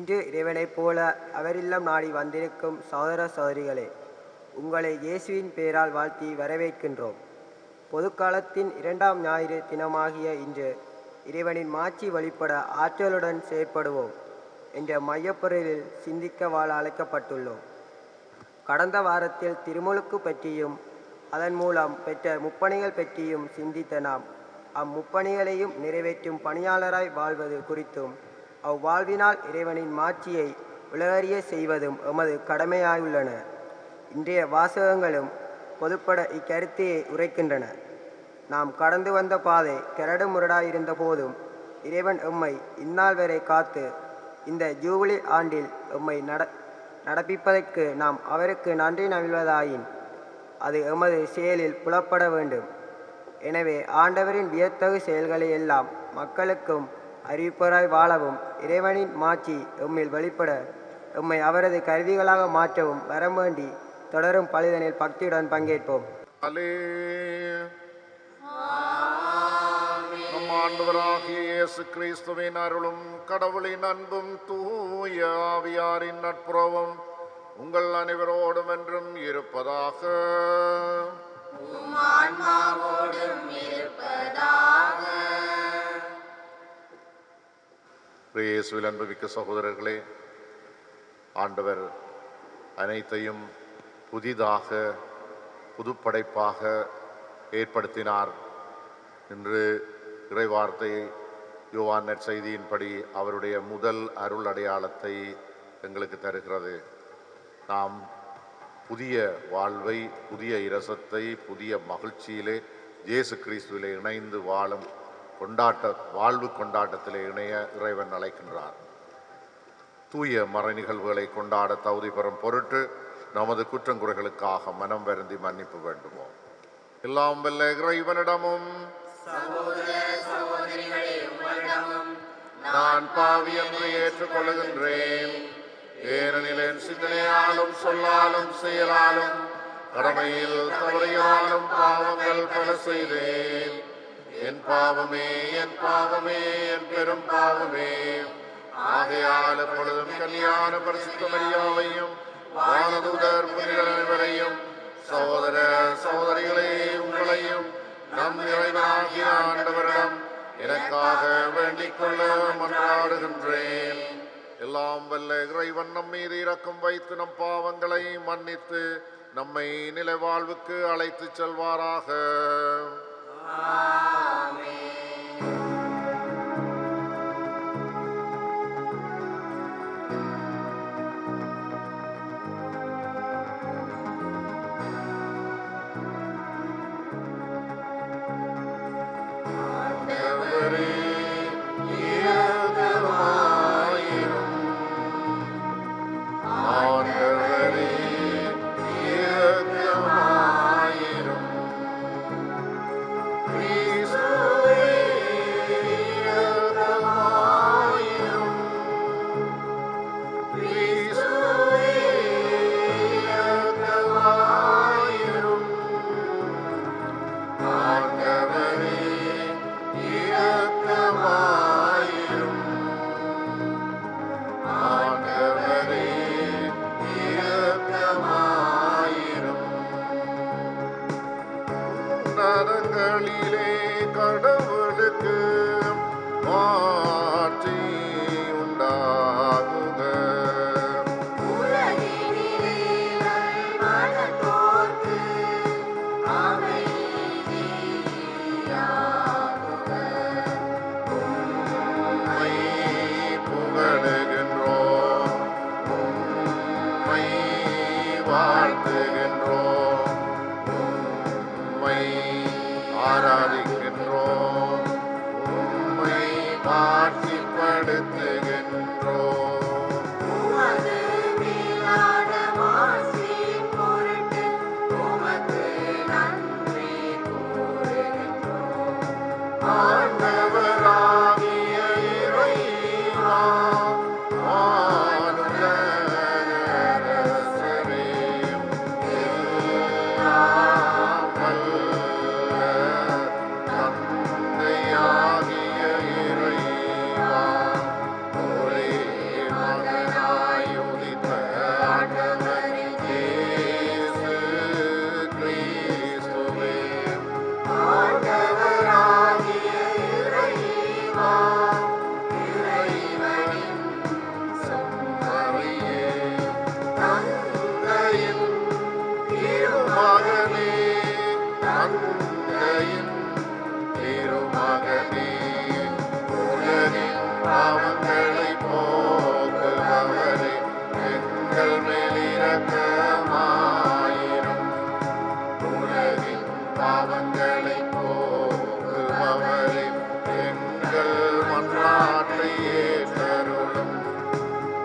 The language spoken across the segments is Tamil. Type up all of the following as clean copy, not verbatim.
இன்று இறைவனைப் போல அவரில்லம் நாடி வந்திருக்கும் சகோதர சகோதரிகளே, உங்களை இயேசுவின் பெயரால் வாழ்த்தி வரவேற்கின்றோம். பொதுக்காலத்தின் 2ஆம் ஞாயிறு தினமாகிய இன்று இறைவனின் மாட்சி வழிபட ஆற்றலுடன் செயற்படுவோம் என்ற மையப்பொருளில் சிந்திக்க வாழ அழைக்கப்பட்டுள்ளோம். கடந்த வாரத்தில் திருமுழுக்கு பற்றியும் அதன் மூலம் பெற்ற முப்பணிகள் பற்றியும் சிந்தித்த நாம் அம்முப்பணிகளையும் நிறைவேற்றும் பணியாளராய் வாழ்வது குறித்தும் அவ்வாழ்வினால் இறைவனின் மாட்சியை உலகறிய செய்வதும் எமது கடமையாயுள்ளன. இன்றைய வாசகங்களும் பொதுப்பட இக்கருத்தையை உரைக்கின்றன. நாம் கடந்து வந்த பாதை கரடு முரடாயிருந்த போதும் இறைவன் எம்மை இந்நாள் வரை காத்து இந்த ஜூபிலி ஆண்டில் எம்மை நடப்பிப்பதற்கு நாம் அவருக்கு நன்றி நல்வதாயின் அது எமது செயலில் புலப்பட வேண்டும். எனவே ஆண்டவரின் வியத்தகு செயல்களை எல்லாம் மக்களுக்கும் அறிவிப்பராய் வாழவும் இறைவனின் மாட்சி எம்மில் வெளிப்பட எம்மை அவரது கருவிகளாக மாற்றவும் வரம் வேண்டி தொடரும் பலிதனில் பக்தியுடன் பங்கேற்போம். நம் ஆண்டவராகிய இயேசு கிறிஸ்துவின் அருளும் கடவுளின் அன்பும் தூய ஆவியாரின் நட்புறவும் உங்கள் அனைவரோடும் என்றும் இருப்பதாக. இயேசுவில் அன்புமிக்க சகோதரர்களே, ஆண்டவர் அனைத்தையும் புதிதாக புதுப்படைப்பாக ஏற்படுத்தினார். இன்று இறைவார்த்தை யோவான் நற்செய்தியின்படி அவருடைய முதல் அருள் அடையாளத்தை எங்களுக்கு தருகிறது. நாம் புதிய வாழ்வை, புதிய இரசத்தை, புதிய மகிழ்ச்சியிலே இயேசு கிறிஸ்துவிலே இணைந்து வாழும் வாழ்வு கொண்டாட்டத்திலே இணைய இறைவன் அழைக்கின்றார். தூய மறை நிகழ்வுகளை கொண்டாட தகுதி பெறும் பொருட்டு நமது குற்றங்குறைகளுக்காக மனம் வருந்தி மன்னிப்பு வேண்டுமோம். எல்லாம் வல்ல இறைவனிடமும் நான் பாவி என்று ஏற்றுக்கொள்கின்றேன். ஏனெனில் என் சிந்தனையாலும் சொல்லாலும் செயலாலும் கடமையில் தவறியாலும் பாவங்கள் பல செய்தேன். என் பாவமே, என் பாவமே, என் பெரும் பாவமே. ஆகையால் எப்பொழுதும் கல்யாண பரிசுத்த மரியாவையும் வானதூதர் புனிதர் அனைவரையும் சகோதர சகோதரிகளே உங்களையும் நம் இறைவனாகிய ஆண்டவரிடம் எனக்காக வேண்டிக் கொள்ள மன்றாடுகின்றேன். எல்லாம் வல்ல இறைவன் நம் மீது இரக்கம் வைத்து நம் பாவங்களை மன்னித்து நம்மை நிலை வாழ்வுக்கு அழைத்து செல்வாராக. Jesus.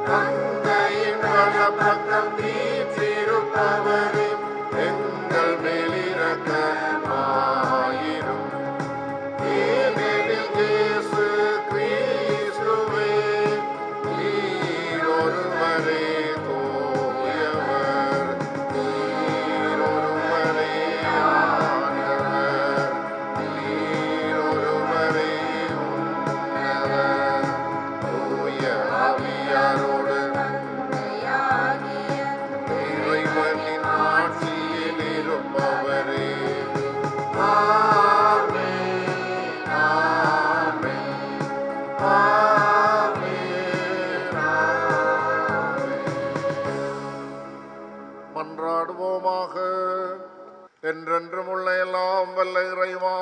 தந்தையின் வலப்பக்கம் வீற்றிருப்பவரே, எங்கள் மேல் இரக்கமாயிரும். ஏனெனில் இயேசு கிறிஸ்துவே, நீர் ஒருவரே தூயவர், நீர் ஒருவரே ஆண்டவர், நீர் ஒருவரே உன்னதர். தூய ஆவியாரோடு இறைவனின் ஆட்சியில் இருப்பவரே. ஆமென், ஆமென், ஆமென், ஆமென். மன்றாடுவோமாக. என்றென்றும் உள்ள எல்லாம் வல்ல இறைவா,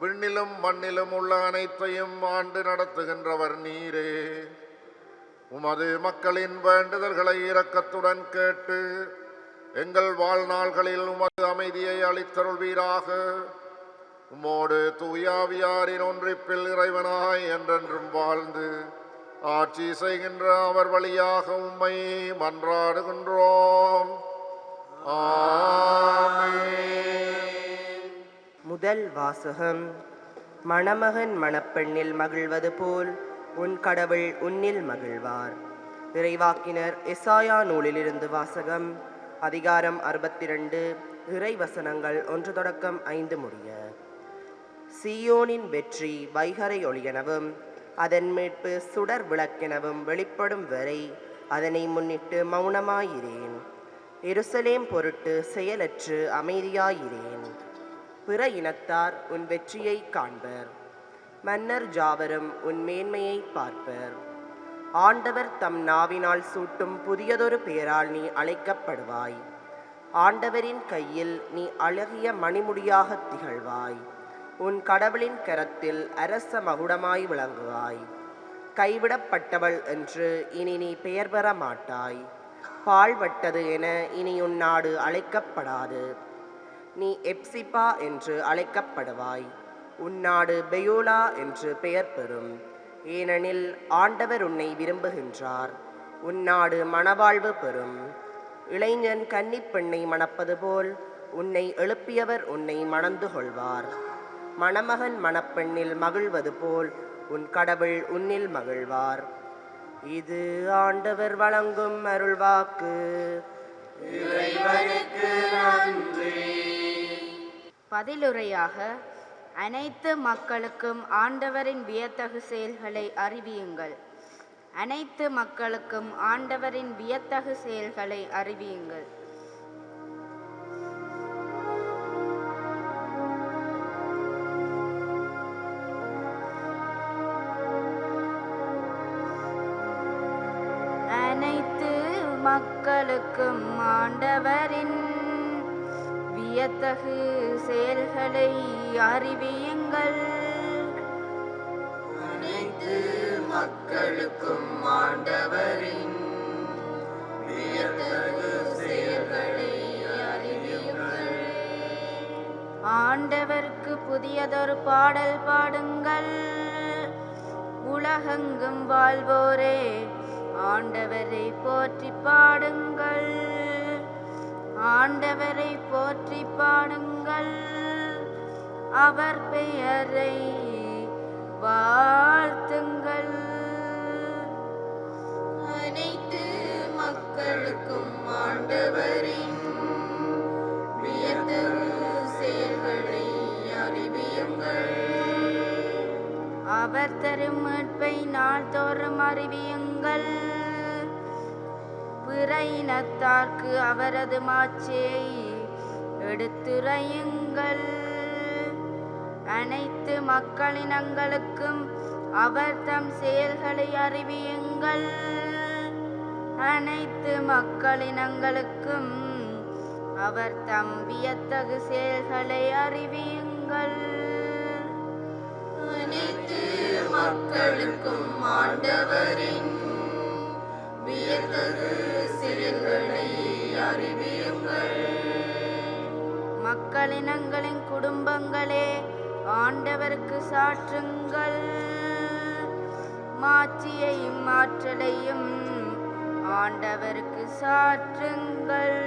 விண்ணிலும் மண்ணிலும் உள்ள அனைத்தையும் ஆண்டு நடத்துகின்றவர் நீரே. உமது மக்களின் வேண்டுதல்களை இரக்கத்துடன் கேட்டு எங்கள் வாழ்நாள்களில் உமது அமைதியை அளித்தருள்வீராக. உம்மோடு தூயாவியாரின் ஒன்றிப்பில் இறைவனாய் என்றென்றும் வாழ்ந்து ஆட்சி செய்கின்ற அவர் வழியாக உம்மை மன்றாடுகின்றோம். ஆமென். முதல் வாசகம். மணமகன் மணப்பெண்ணில் மகிழ்வது போல் உன் கடவுள் உன்னில் மகிழ்வார். இறைவாக்கினர் எசாயா நூலிலிருந்து வாசகம். அதிகாரம் 62, இறை வசனங்கள் 1 தொடக்கம் 5 முடிய. சீயோனின் வெற்றி வைகறை ஒளியெனவும் அதன் மீட்பு சுடர் விளக்கெனவும் வெளிப்படும் வரை அதனை முன்னிட்டு மௌனமாயிரேன். எருசலேம் பொருட்டு செயலற்று அமைதியாயிரேன். பிற இனத்தார் உன் வெற்றியை காண்பர், மன்னர் ஜாவரும் உன் மேன்மையை பார்ப்பர். ஆண்டவர் தம் நாவினால் சூட்டும் புதியதொரு பெயரால் நீ அழைக்கப்படுவாய். ஆண்டவரின் கையில் நீ அழகிய மணிமுடியாக திகழ்வாய். உன் கடவுளின் கரத்தில் அரச மகுடமாய் விளங்குவாய். கைவிடப்பட்டவள் என்று இனி நீ பெயர் பெற மாட்டாய். பாழ்பட்டது என இனி உன் நாடு அழைக்கப்படாது. நீ எப்சிபா என்று அழைக்கப்படுவாய். உன்னாடு பெயோலா என்று பெயர் பெறும். ஏனெனில் ஆண்டவர் உன்னை விரும்புகின்றார். உன்னாடு மணவாழ்வு பெறும். இளைஞன் கன்னிப்பெண்ணை மணப்பது போல் உன்னை எழுப்பியவர் உன்னை மணந்து கொள்வார். மணமகன் மணப்பெண்ணில் மகிழ்வது போல் உன் கடவுள் உன்னில் மகிழ்வார். இது ஆண்டவர் வழங்கும் அருள்வாக்கு. இறைவனுக்கு நன்றி. பதிலுரையாக, அனைத்து மக்களுக்கும் ஆண்டவரின் வியத்தகு செயல்களை அறிவியுங்கள். அனைத்து மக்களுக்கும் ஆண்டவரின் வியத்தகு செயல்களை அறிவியுங்கள். அனைத்து மக்களுக்கும் ஆண்டவரின் வியத்தகு செயல்களை அறிவியுங்கள். அனைத்து மக்களுக்கும் ஆண்டவரின் வியத்தகு செயல்களை அறிவியுங்கள். ஆண்டவருக்கு புதியதொரு பாடல் பாடுங்கள். உலகெங்கும் வாழ்வோரே, ஆண்டவரை போற்றி பாடுங்கள். ஆண்டவரை போற்றி பாடுங்கள். அவர் பெயரை வாழ்த்துங்கள். அனைத்து மக்களுக்கும் ஆண்டவரின் வியத்தகு செயல்களை அறிவியுங்கள். அவர் தரும் மீட்பை நாள்தோறும் அறிவியுங்கள். பிற இனத்தார்க்கு அவரது மாட்சியை எடுத்துரையுங்கள். அனைத்து மக்களினங்களுக்கும் அவர் தம் செயல்களை அறிவியுங்கள். அனைத்து மக்களினங்களுக்கும் அவர் தம் வியத்தகு செயல்களை அறிவியுங்கள். அனைத்து மக்களுக்கும் ஆண்டவரின் வியத்தகு செயல்களை அறிவியுங்கள். மக்களினங்களின் குடும்பங்களே, ஆண்டவருக்கு சாற்றுங்கள். மாட்சியையும் ஆற்றலையும் ஆண்டவருக்கு சாற்றுங்கள்.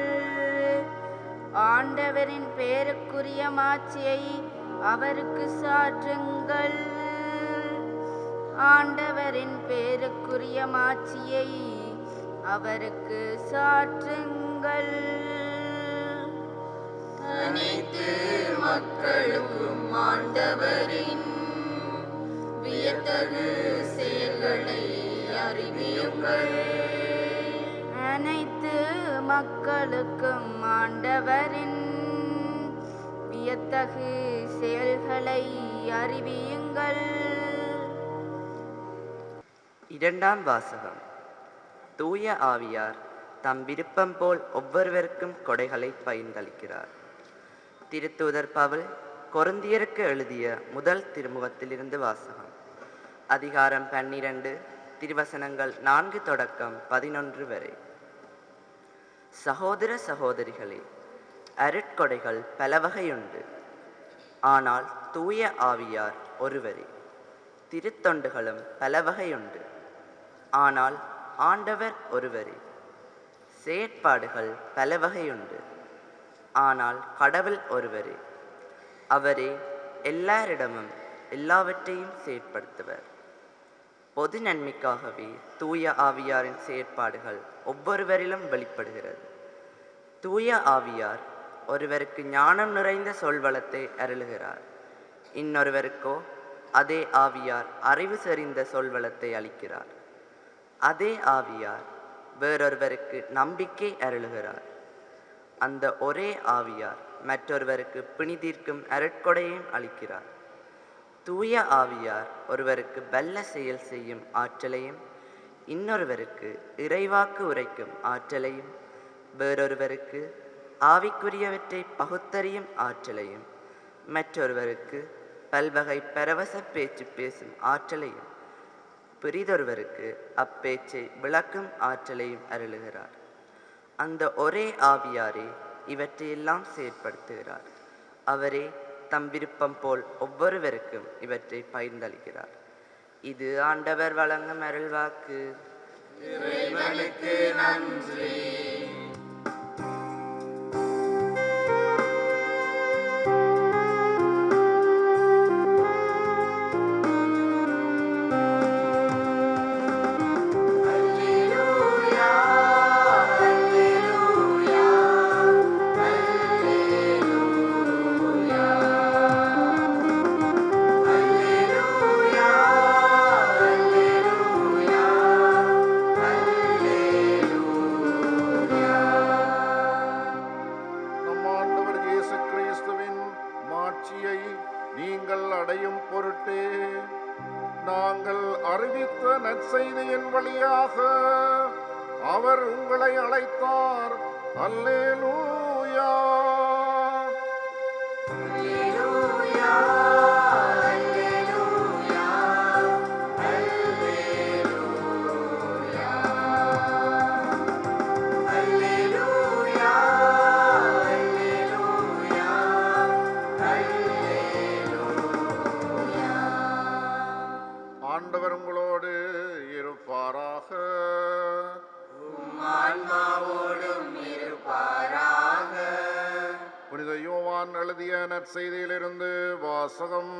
ஆண்டவரின் பேருக்குரிய மாட்சியை அவருக்கு சாற்றுங்கள். ஆண்டவரின் பேருக்குரிய மாட்சியை அவருக்கு சாற்றுங்கள். அனைத்து மக்களுக்கும் ஆண்டவரின் வியத்தகு செயல்களை அறிவியுங்கள். அனைத்து மக்களுக்கும் ஆண்டவரின் வியத்தகு செயல்களை அறிவியுங்கள். இரண்டாம் வாசகம். தூய ஆவியார் தம் விருப்பம் போல் ஒவ்வொருவருக்கும் கொடைகளை பகிர்ந்தளிக்கிறார். திருத்தூதர் பவுல் கொரிந்தியருக்கு எழுதிய முதல் திருமுகத்திலிருந்து வாசகம். அதிகாரம் 12, திருவசனங்கள் 4 தொடக்கம் 11 வரை. சகோதர சகோதரிகளே, அருட்கொடைகள் பல வகையுண்டு. ஆனால் தூய ஆவியார் ஒருவரே. திருத்தொண்டுகளும் பல வகையுண்டு. ஆனால் ஆண்டவர் ஒருவரே. செயற்பாடுகள் பல வகையுண்டு. ஆனால் கடவுள் ஒருவரே. அவரே எல்லாரிடமும் எல்லாவற்றையும் செயற்படுத்துவர். பொது நன்மைக்காகவே தூய ஆவியாரின் செயற்பாடுகள் ஒவ்வொருவரிலும் வெளிப்படுகிறது. தூய ஆவியார் ஒருவருக்கு ஞானம் நிறைந்த சொல்வளத்தை அருளுகிறார். இன்னொருவருக்கோ அதே ஆவியார் அறிவு செறிந்த சொல்வளத்தை அளிக்கிறார். அதே ஆவியார் வேறொருவருக்கு நம்பிக்கை அருளுகிறார். அந்த ஒரே ஆவியார் மற்றொருவருக்கு பிணிதீர்க்கும் அருட்கொடையையும் அளிக்கிறார். தூய ஆவியார் ஒருவருக்கு வல்ல செயல் செய்யும் ஆற்றலையும், இன்னொருவருக்கு இறைவாக்கு உரைக்கும் ஆற்றலையும், வேறொருவருக்கு ஆவிக்குரியவற்றை பகுத்தறியும் ஆற்றலையும், மற்றொருவருக்கு பல்வகை பரவச பேச்சு பேசும் ஆற்றலையும், பிறிதொருவருக்கு அப்பேச்சை விளக்கும் ஆற்றலையும் அருளுகிறார். அந்த ஒரே ஆவியாரே இவற்றையெல்லாம் செயற்படுத்துகிறார். அவரே தம் விருப்பம் போல் ஒவ்வொருவருக்கும் இவற்றை பகிர்ந்தளிக்கிறார். இது ஆண்டவர் வழங்கும் அருள்வாக்கு. இறைவனுக்கு நன்றி. நம் ஆண்டவர் இயேசு கிறிஸ்துவின் மாட்சியை நீங்கள் அடையும் பொருட்டே நாங்கள் அறிவித்த நற்செய்தியின் வழியாக அவர் உங்களை அழைத்தார். அல்லேலூயா. ஆண்டவர் உங்களோடு இருப்பாராக. ஆன்மாவோடும் இருப்பாராக. புனித யோவான் எழுதிய நற்செய்தியிலிருந்து வாசகம்.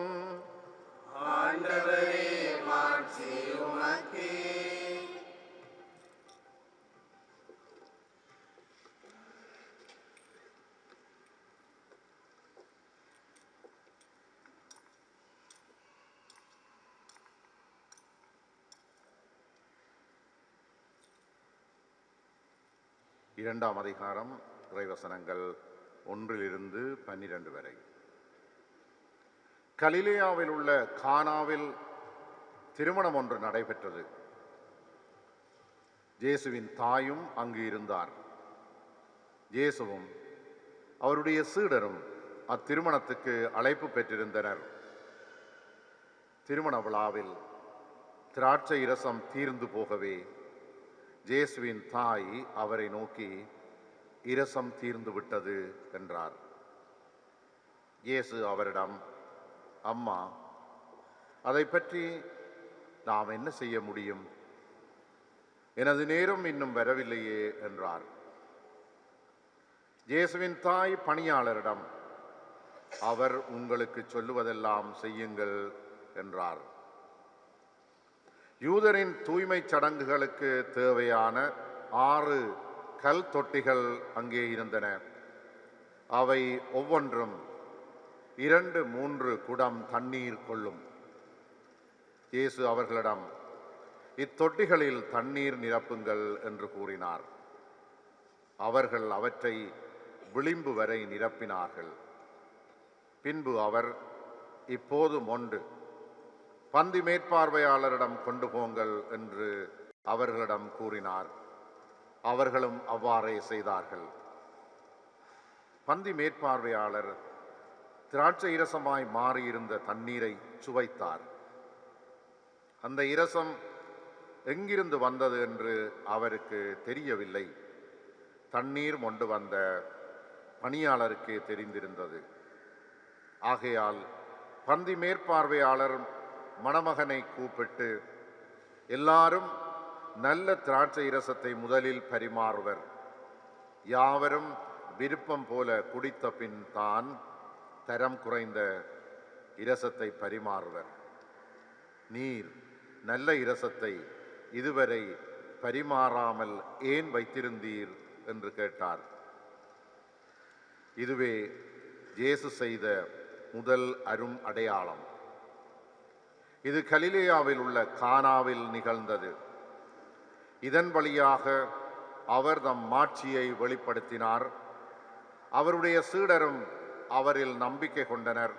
ஆண்டவரே, மாட்சி உமக்கே. இரண்டாம் அதிகாரம், இறைவசனங்கள் 1 - 12 வரை. கலிலேயாவில் உள்ள கானாவில் திருமணம் ஒன்று நடைபெற்றது. இயேசுவின் தாயும் அங்கு இருந்தார். இயேசுவும் அவருடைய சீடரும் அத்திருமணத்துக்கு அழைப்பு பெற்றிருந்தனர். திருமண விழாவில் திராட்சை இரசம் தீர்ந்து போகவே இயேசுவின் தாய் அவரை நோக்கி, இரசம் தீர்ந்து விட்டது என்றார். இயேசு அவரிடம், அம்மா, அதை பற்றி நாம் என்ன செய்ய முடியும்? எனது நேரம் இன்னும் வரவில்லையே என்றார். இயேசுவின் தாய் பணியாளரிடம், அவர் உங்களுக்கு சொல்லுவதெல்லாம் செய்யுங்கள் என்றார். யூதரின் தூய்மை சடங்குகளுக்கு தேவையான 6 கல் தொட்டிகள் அங்கே இருந்தன. அவை ஒவ்வொன்றும் 2-3 குடம் தண்ணீர் கொள்ளும். இயேசு அவர்களிடம், இத்தொட்டிகளில் தண்ணீர் நிரப்புங்கள் என்று கூறினார். அவர்கள் அவற்றை விளிம்பு வரை நிரப்பினார்கள். பின்பு அவர், இப்போது மொண்டு பந்தி மேற்பார்வையாளரிடம் கொண்டு போங்கள் என்று அவர்களிடம் கூறினார். அவர்களும் அவ்வாறே செய்தார்கள். பந்தி மேற்பார்வையாளர் திராட்சை இரசமாய் மாறியிருந்த தண்ணீரை சுவைத்தார். அந்த இரசம் எங்கிருந்து வந்தது என்று அவருக்கு தெரியவில்லை. தண்ணீர் மொண்டு வந்த பணியாளருக்கே தெரிந்திருந்தது. ஆகையால் பந்தி மேற்பார்வையாளர் மணமகனை கூப்பிட்டு, எல்லாரும் நல்ல திராட்சை இரசத்தை முதலில் பரிமாறுவர், யாவரும் விருப்பம் போல குடித்த பின் தான் தரம் குறைந்த இரசத்தை பரிமாறுவர். நீர் நல்ல இரசத்தை இதுவரை பரிமாறாமல் ஏன் வைத்திருந்தீர் என்று கேட்டார். இதுவே இயேசு செய்த முதல் அரும் அடையாளம். இது கலிலேயாவில் உள்ள கானாவில் நிகழ்ந்தது. இதன் வழியாக அவர் தம் மாட்சியை வெளிப்படுத்தினார். அவருடைய சீடரும் அவரில் நம்பிக்கை கொண்டனர்.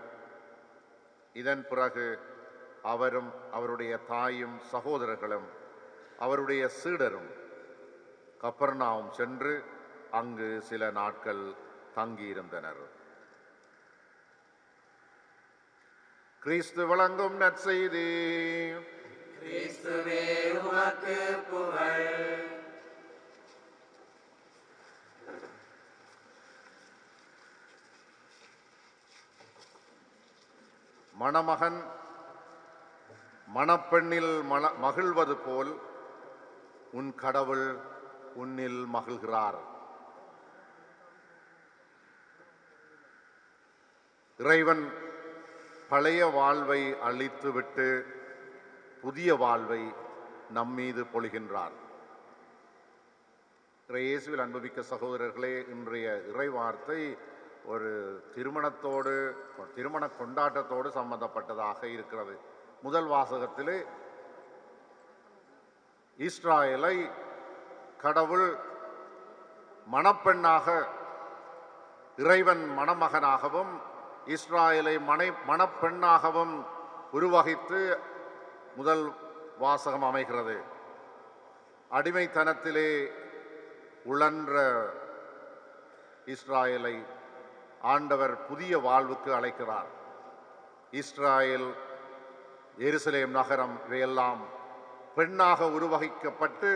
இதன் பிறகு அவரும் அவருடைய தாயும் சகோதரர்களும் அவருடைய சீடரும் கப்பர்நாவும் சென்று அங்கு சில நாட்கள் தங்கியிருந்தனர். கிறிஸ்து வழங்கும் நற்செய்தி. கிறிஸ்துவே உமக்கு புகழ். மணமகன் மணப்பெண்ணில் மகிழ்வது போல் உன் கடவுள் உன்னில் மகிழ்கிறார். இறைவன் பழைய வாழ்வை அழித்துவிட்டு புதிய வாழ்வை நம்மீது பொழிகின்றார். இயேசுவில் அன்புமிக்க சகோதரர்களே, இன்றைய இறைவார்த்தை ஒரு திருமண கொண்டாட்டத்தோடு சம்பந்தப்பட்டதாக இருக்கிறது. முதல் வாசகத்திலே இஸ்ராயேலை கடவுள் மணப்பெண்ணாக, இறைவன் மணமகனாகவும் இஸ்ராயேலை மணப்பெண்ணாகவும் உருவகித்து முதல் வாசகம் அமைகிறது. அடிமைத்தனத்திலே உழன்ற இஸ்ராயேலை ஆண்டவர் புதிய வாழ்வுக்கு அழைக்கிறார். இஸ்ராயேல், எருசலேம் நகரம் இவையெல்லாம் பெண்ணாக உருவகிக்கப்பட்டு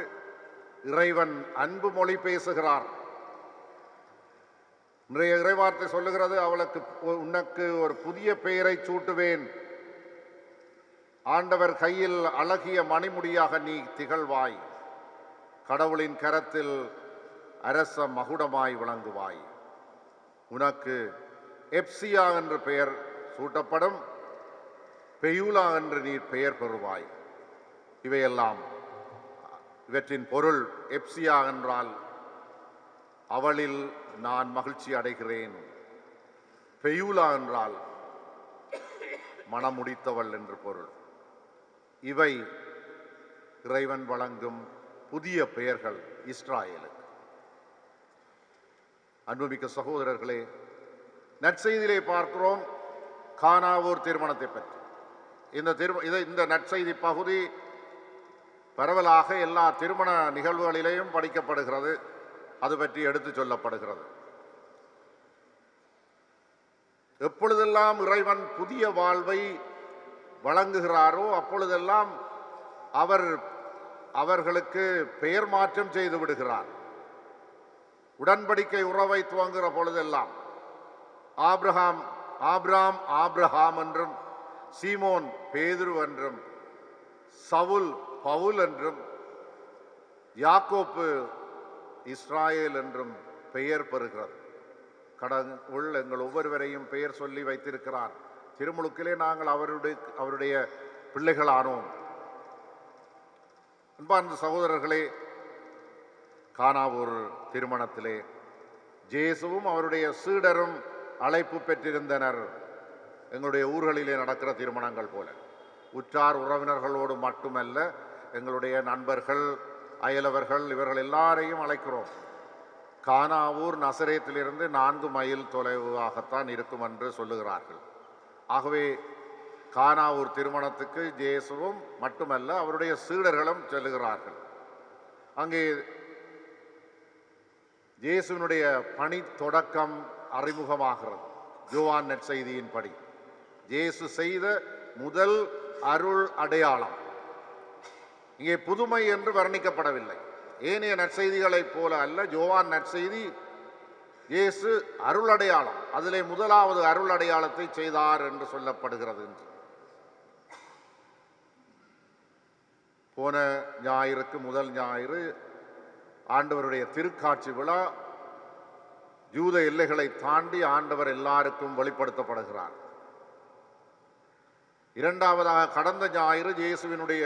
இறைவன் அன்பு மொழி பேசுகிறார். இன்றைய இறைவார்த்தை சொல்லுகிறது, உனக்கு ஒரு புதிய பெயரை சூட்டுவேன், ஆண்டவர் கையில் அழகிய மணிமுடியாக நீ திகழ்வாய், கடவுளின் கரத்தில் அரச மகுடமாய் விளங்குவாய், உனக்கு எப்சியா என்று பெயர் சூட்டப்படும், பெயூலா என்று நீ பெயர் பெறுவாய். இவையெல்லாம் இவற்றின் பொருள், எப்சியா என்றால் அவளில் நான் மகிழ்ச்சி அடைகிறேன், பெயூலா என்றால் மணமுடித்தவள் என்று பொருள். இவை இறைவன் வழங்கும் புதிய பெயர்கள் இஸ்ராயேலுக்கு. அன்புமிக்க சகோதரர்களே, நற்செய்தியிலே பார்க்கிறோம் கானாவூர் திருமணத்தை பற்றி. இந்த நற்செய்தி பகுதி பரவலாக எல்லா திருமண நிகழ்வுகளிலேயும் படிக்கப்படுகிறது. அது பற்றி எடுத்து சொல்லப்படுகிறது. எப்பொழுதெல்லாம் இறைவன் புதிய வாழ்வை வழங்குகிறாரோ அப்பொழுதெல்லாம் அவர்களுக்கு பெயர் மாற்றம் செய்து விடுகிறார். உடன்படிக்கை உறவை துவங்குகிற பொழுதெல்லாம் ஆபிரகாம் என்றும், சீமோன் பேதுரு என்றும், சவுல் பவுல் என்றும், யாக்கோப்பு இஸ்ராயேல் என்றும் பெயர் பெறுகிறது. கடவுள் எங்கள் ஒவ்வொருவரையும் பெயர் சொல்லி வைத்திருக்கிறார். திருமுழுக்கிலே நாங்கள் அவருடைய பிள்ளைகளானோம். அன்பார்ந்த சகோதரர்களே, கானாவூர் திருமணத்திலே ஜேசுவும் அவருடைய சீடரும் அழைப்பு பெற்றிருந்தனர். எங்களுடைய ஊர்களிலே நடக்கிற திருமணங்கள் போல உற்றார் உறவினர்களோடு மட்டுமல்ல, எங்களுடைய நண்பர்கள், அயலவர்கள், இவர்கள் எல்லாரையும் அழைக்கிறோம். கானாவூர் நசரேத்திலிருந்து 4 மைல் தொலைவாகத்தான் இருக்கும் என்று சொல்லுகிறார்கள். ஆகவே கானாவூர் திருமணத்துக்கு ஜேசுவும் மட்டுமல்ல, அவருடைய சீடர்களும் செல்லுகிறார்கள். அங்கே இயேசுவினுடைய பணி தொடக்கம் அறிமுகமாகிறது. யோவான் நற்செய்தியின்படி இயேசு செய்த முதல் அருள் அடையாளம் இங்கே புதுமை என்று வர்ணிக்கப்படவில்லை. ஏனைய நற்செய்திகளைப் போல அல்ல. யோவான் நற்செய்தி இயேசு அருள் அடையாளம், அதிலே முதலாவது அருள் அடையாளத்தை செய்தார் என்று சொல்லப்படுகிறது. போன ஞாயிறுக்கு முதல் ஞாயிறு ஆண்டவருடைய திருக்காட்சி விழா. யூத எல்லைகளை தாண்டி ஆண்டவர் எல்லாருக்கும் வெளிப்படுத்தப்படுகிறார். இரண்டாவதாக கடந்த ஞாயிறு இயேசுவினுடைய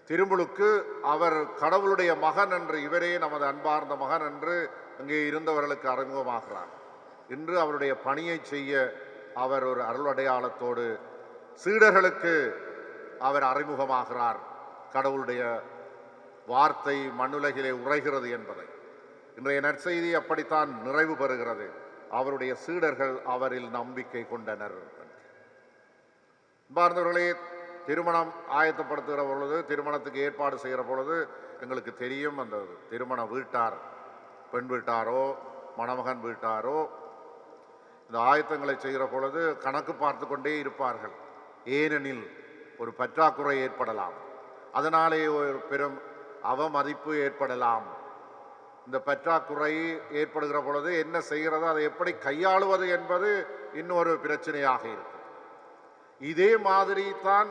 திருமுழுக்கு. அவர் கடவுளுடைய மகன் என்று, இவரே நமது அன்பார்ந்த மகன் என்று அங்கே இருந்தவர்களுக்கு அறிமுகமாகிறார். இன்று அவருடைய பணியை செய்ய அவர் ஒரு அருள் அடையாளத்தோடு சீடர்களுக்கு அவர் அறிமுகமாகிறார். கடவுளுடைய வார்த்தை மண்ணுலகிலே உரைகிறது என்பதை இன்றைய நற்செய்தி அப்படித்தான் நிறைவு பெறுகிறது. அவருடைய சீடர்கள் அவரில் நம்பிக்கை கொண்டனர். பார்ந்தவர்களே, திருமணம் ஆயத்தப்படுத்துகிற பொழுது, திருமணத்துக்கு ஏற்பாடு செய்கிற பொழுது எங்களுக்கு தெரியும், அந்த திருமண வீட்டார், பெண் வீட்டாரோ மணமகன் வீட்டாரோ இந்த ஆயத்தங்களை செய்கிற பொழுது கணக்கு பார்த்து கொண்டே இருப்பார்கள். ஏனெனில் ஒரு பற்றாக்குறை ஏற்படலாம், அதனாலே ஒரு பெரும் அவமதிப்பு ஏற்படலாம். இந்த பற்றாக்குறை ஏற்படுகிற பொழுது என்ன செய்கிறது, அதை எப்படி கையாளுவது என்பது இன்னொரு பிரச்சனையாக இருக்கும். இதே மாதிரி தான்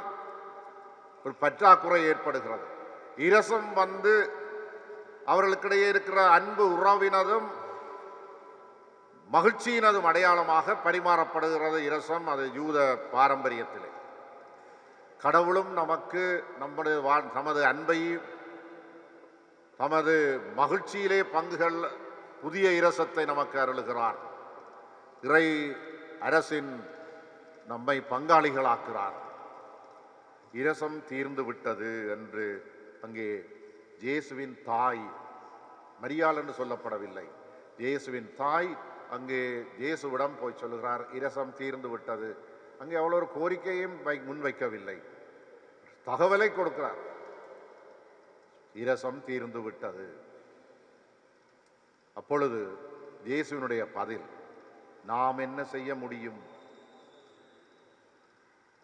ஒரு பற்றாக்குறை ஏற்படுகிறது. இரசம் வந்து அவர்களுக்கிடையே இருக்கிற அன்பு உறவினதும் மகிழ்ச்சியினதும் அடையாளமாக பரிமாறப்படுகிறது இரசம். அது யூத பாரம்பரியத்திலே கடவுளும் நமக்கு நமது அன்பையும் தமது மகிழ்ச்சியிலே பங்குகள் புதிய இரசத்தை நமக்கு அருளுகிறார். இறை அரசின் நம்மை பங்காளிகளாக்குகிறார். இரசம் தீர்ந்து விட்டது என்று அங்கே இயேசுவின் தாய், மரியாள் என்று சொல்லப்படவில்லை, இயேசுவின் தாய் அங்கே இயேசுவிடம் போய் சொல்லுகிறார், இரசம் தீர்ந்து விட்டது. அங்கே அவ்வளோ ஒரு கோரிக்கையும் முன்வைக்கவில்லை, தகவலை கொடுக்கிறார், இரசம் தீர்ந்து விட்டது. அப்பொழுது இயேசுவினுடைய பதில், நாம் என்ன செய்ய முடியும்?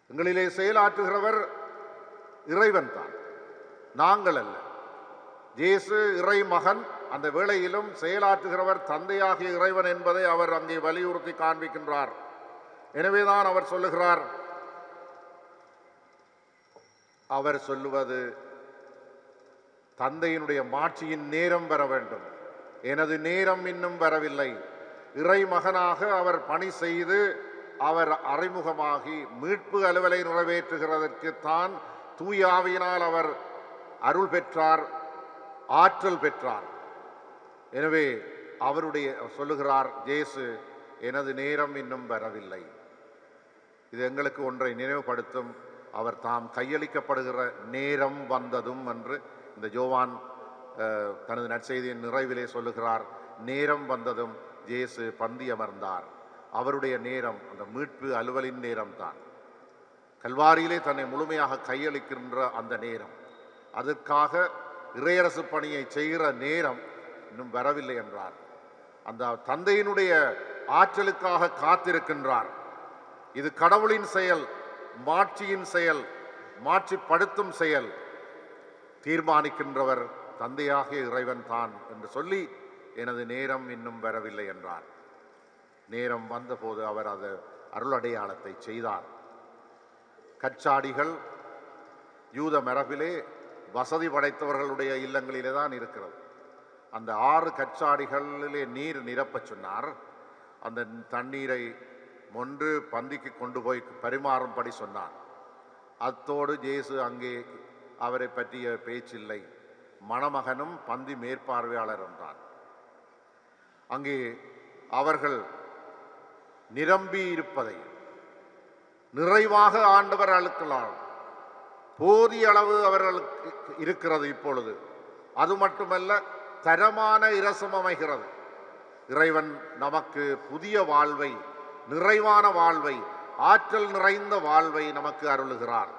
எங்களிலே செயலாற்றுகிறவர் இறைவன் தான், நாங்கள் அல்ல. இயேசு இறை மகன், அந்த வேளையிலும் செயலாற்றுகிறவர் தந்தையாகிய இறைவன் என்பதை அவர் அங்கே வலியுறுத்தி காண்பிக்கின்றார். எனவேதான் அவர் சொல்லுகிறார், அவர் சொல்லுவது தந்தையினுடைய மாட்சியின் நேரம் வர வேண்டும், எனது நேரம் இன்னும் வரவில்லை. இறை மகனாக அவர் பணி செய்து அவர் அறிமுகமாகி மீட்பு அலுவலை நிறைவேற்றுகிறதற்கு தான் தூய ஆவியினால் அவர் அருள் பெற்றார், ஆற்றல் பெற்றார். எனவே அவருடைய சொல்லுகிறார் இயேசு, எனது நேரம் இன்னும் வரவில்லை. இது எங்களுக்கு ஒன்றை நினைவுபடுத்தும், அவர் தாம் கையளிக்கப்படுகிற நேரம் வந்ததும் என்று இந்த யோவான் தனது நற்செய்தியின் நிறைவிலே சொல்லுகிறார். நேரம் வந்ததும் இயேசு பந்தி அமர்ந்தார். அவருடைய நேரம் அந்த மீட்பு அலுவலின் நேரம்தான். கல்வாரியிலே தன்னை முழுமையாக கையளிக்கின்ற அந்த நேரம், அதற்காக இறையரசு பணியை செய்கிற நேரம் இன்னும் வரவில்லை என்றார். அந்த தந்தையினுடைய ஆற்றலுக்காக காத்திருக்கின்றார். இது கடவுளின் செயல், மாட்சியின் செயல், மாட்சிப்படுத்தும் செயல். தீர்மானிக்கின்றவர் தந்தையாகிய இறைவன் தான் என்று சொல்லி, எனது நேரம் இன்னும் வரவில்லை என்றார். நேரம் வந்தபோது அவர் அது அருள் அடையாளத்தை செய்தார். கச்சாடிகள் யூத மரபிலே வசதி படைத்தவர்களுடைய இல்லங்களிலே தான் இருக்கிறது. அந்த 6 கச்சாடிகளிலே நீர் நிரப்பச் சொன்னார். அந்த தண்ணீரை மொன்று பந்திக்கு கொண்டு போய் பரிமாறும்படி சொன்னார். அத்தோடு இயேசு அங்கே அவரை பற்றிய பேச்சில்லை. மணமகனும் பந்தி மேற்பார்வையாளர் என்றார். அங்கே அவர்கள் நிரம்பி இருப்பதை நிறைவாக ஆண்டவர் அளிக்கலாம். போதிய அளவு அவர்களுக்கு இருக்கிறது இப்பொழுது. அது மட்டுமல்ல, தரமான இரசம் அமைகிறது. இறைவன் நமக்கு புதிய வாழ்வை, நிறைவான வாழ்வை, ஆற்றல் நிறைந்த வாழ்வை நமக்கு அருளுகிறார்.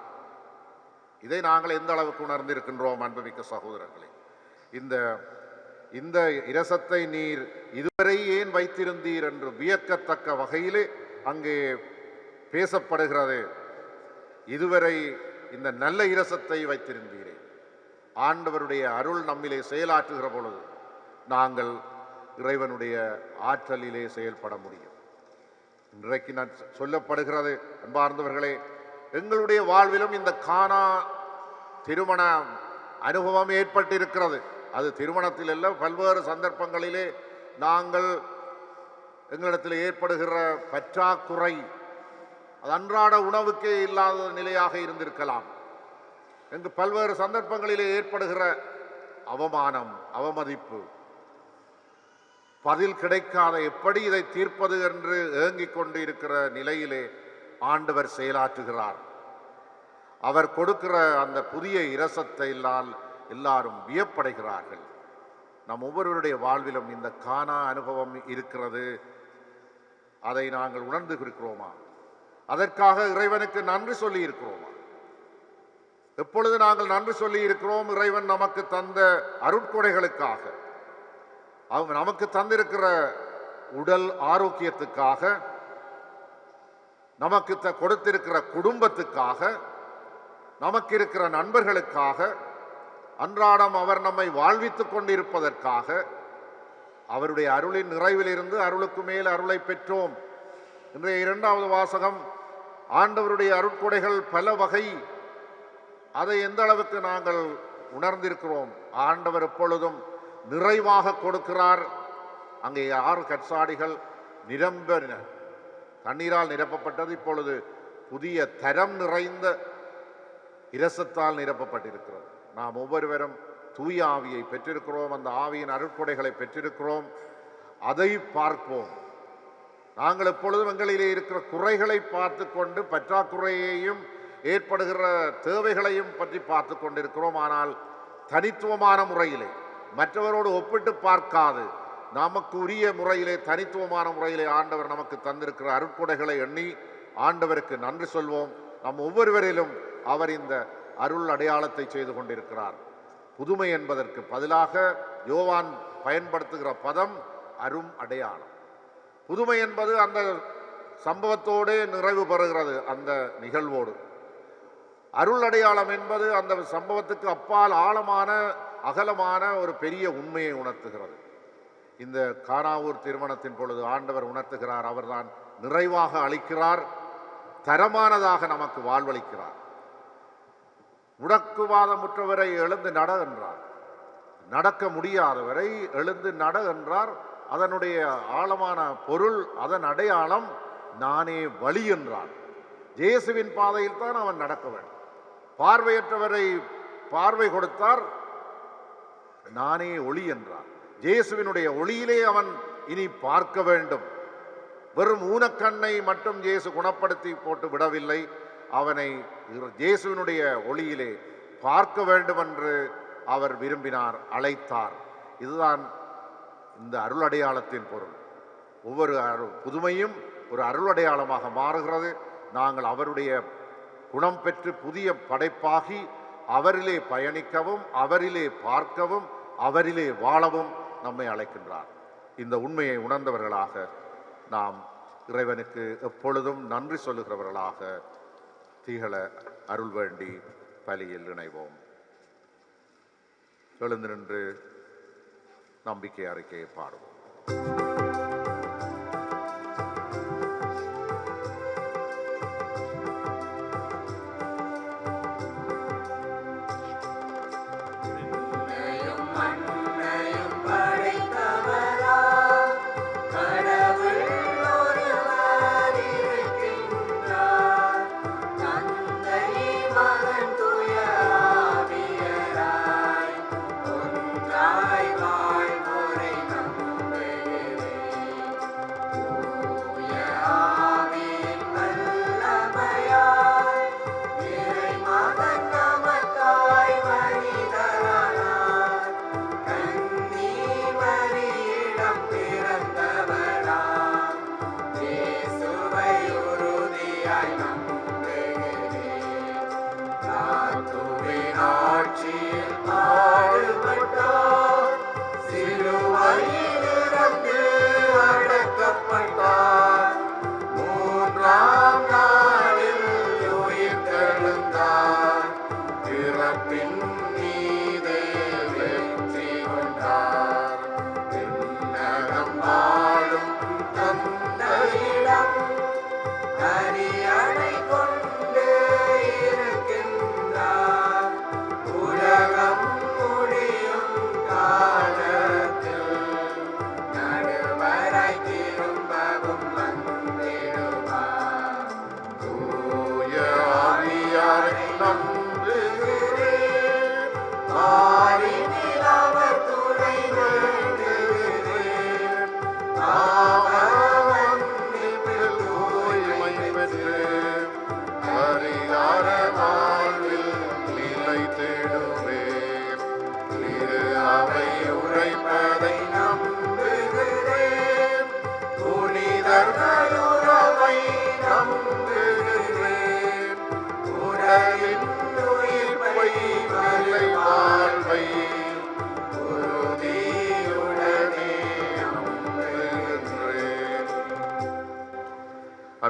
இதை நாங்கள் எந்த அளவுக்கு உணர்ந்திருக்கின்றோம் அன்புமிக்க சகோதரர்களே. இந்த இரசத்தை நீர் இதுவரை ஏன் வைத்திருந்தீர் என்று வியக்கத்தக்க வகையிலே அங்கே பேசப்படுகிறது. இதுவரை இந்த நல்ல இரசத்தை வைத்திருந்தீரே. ஆண்டவருடைய அருள் நம்மிலே செயலாற்றுகிற பொழுது நாங்கள் இறைவனுடைய ஆற்றலிலே செயல்பட முடியும். இன்றைக்கு நான் சொல்லப்படுகிறது அன்பார்ந்தவர்களே, எங்களுடைய வாழ்விலும் இந்த கானா திருமண அனுபவம் ஏற்பட்டிருக்கிறது. அது திருமணத்தில் அல்ல, பல்வேறு சந்தர்ப்பங்களிலே நாங்கள் எங்களிடத்தில் ஏற்படுகிற பற்றாக்குறை, அது அன்றாட உணவுக்கே இல்லாத நிலையாக இருந்திருக்கலாம். என்று பல்வேறு சந்தர்ப்பங்களிலே ஏற்படுகிற அவமானம், அவமதிப்பு, பதில் கிடைக்காத எப்படி இதை தீர்ப்பது என்று ஏங்கிக் கொண்டு இருக்கிற நிலையிலே ஆண்டவர் செயலாற்றுகிறார். அவர் கொடுக்கிற அந்த புதிய இரசத்தை எல்லாரும் வியப்படைகிறார்கள். நம் ஒவ்வொருவருடைய வாழ்விலும் இந்த கானா அனுபவம் இருக்கிறது. அதை நாங்கள் உணர்ந்து இருக்கிறோமா? அதற்காக இறைவனுக்கு நன்றி சொல்லி இருக்கிறோமா? எப்பொழுது நாங்கள் நன்றி சொல்லி இருக்கிறோம் இறைவன் நமக்கு தந்த அருட்கொடைகளுக்காக, அவங்க நமக்கு தந்திருக்கிற உடல் ஆரோக்கியத்துக்காக, நமக்கு கொடுத்திருக்கிற குடும்பத்துக்காக, நமக்கு இருக்கிற நண்பர்களுக்காக, அன்றாடம் அவர் நம்மை வாழ்வித்துக் கொண்டிருப்பதற்காக, அவருடைய அருளின் நிறைவிலிருந்து அருளுக்கு மேல் அருளை பெற்றோம். இன்றைய 2வது வாசகம், ஆண்டவருடைய அருட்கொடைகள் பல வகை. அதை எந்த அளவுக்கு நாங்கள் உணர்ந்திருக்கிறோம்? ஆண்டவர் எப்பொழுதும் நிறைவாக கொடுக்கிறார். அங்கே 6 கற்சாடிகள் தண்ணீரால் நிரப்பப்பட்டது. இப்பொழுது புதிய தரம் நிறைந்த இரசத்தால் நிரப்பப்பட்டிருக்கிறது. நாம் ஒவ்வொருவரும் தூய ஆவியை பெற்றிருக்கிறோம். அந்த ஆவியின் அருட்கொடைகளை பெற்றிருக்கிறோம். அதை பார்ப்போம். நாங்கள் எப்பொழுதும் எங்களிலே இருக்கிற குறைகளை பார்த்து கொண்டு, பற்றாக்குறையையும் ஏற்படுகிற தேவைகளையும் பற்றி பார்த்து கொண்டிருக்கிறோம். ஆனால் தனித்துவமான முறையிலே, மற்றவரோடு ஒப்பிட்டு பார்க்காது, நமக்கு உரிய முறையிலே, தனித்துவமான முறையிலே ஆண்டவர் நமக்கு தந்திருக்கிற அருட்கொடைகளை எண்ணி ஆண்டவருக்கு நன்றி சொல்வோம். நம் ஒவ்வொருவரிலும் அவர் இந்த அருள் அடையாளத்தை செய்து கொண்டிருக்கிறார். புதுமை என்பதற்கு பதிலாக யோவான் பயன்படுத்துகிற பதம் அரும் அடையாளம். புதுமை என்பது அந்த சம்பவத்தோடு நிறைவு பெறுகிறது, அந்த நிகழ்வோடு. அருள் அடையாளம் என்பது அந்த சம்பவத்துக்கு அப்பால் ஆழமான, அகலமான ஒரு பெரிய உண்மையை உணர்த்துகிறது. இந்த கானாவூர் திருமணத்தின் பொழுது ஆண்டவர் உணர்த்துகிறார், அவர்தான் நிறைவாக அளிக்கிறார், தரமானதாக நமக்கு வாழ்வளிக்கிறார். முடக்குவாதமுற்றவரை எழுந்து நட என்றார், நடக்க முடியாதவரை எழுந்து நட என்றார். அதனுடைய ஆழமான பொருள், அதன் அடையாளம் நானே வழி என்றார். இயேசுவின் பாதையில் தான் அவன் நடக்க வேண்டும். பார்வையற்றவரை பார்வை கொடுத்தார், நானே ஒளி என்றார். இயேசுவினுடைய ஒளியிலே அவன் இனி பார்க்க வேண்டும். வெறும் ஊனக்கண்ணை மட்டும் இயேசு குணப்படுத்தி போட்டு விடவில்லை, அவனை இயேசுவினுடைய ஒளியிலே பார்க்க வேண்டும் என்று அவர் விரும்பினார், அழைத்தார். இதுதான் இந்த அருள் அடையாளத்தின் பொருள். ஒவ்வொரு புதுமையும் ஒரு அருள் அடையாளமாக மாறுகிறது. நாங்கள் அவருடைய குணம் பெற்று புதிய படைப்பாகி அவரிலே பயணிக்கவும், அவரிலே பார்க்கவும், அவரிலே வாழவும் நம்மை அழைக்கின்றார். இந்த உண்மையை உணர்ந்தவர்களாக நாம் இறைவனுக்கு எப்பொழுதும் நன்றி சொல்லுகிறவர்களாக திகழ அருள் வேண்டி பலியில் இணைவோம். எழுந்து நின்று நம்பிக்கை அறிக்கையை பாடுவோம்.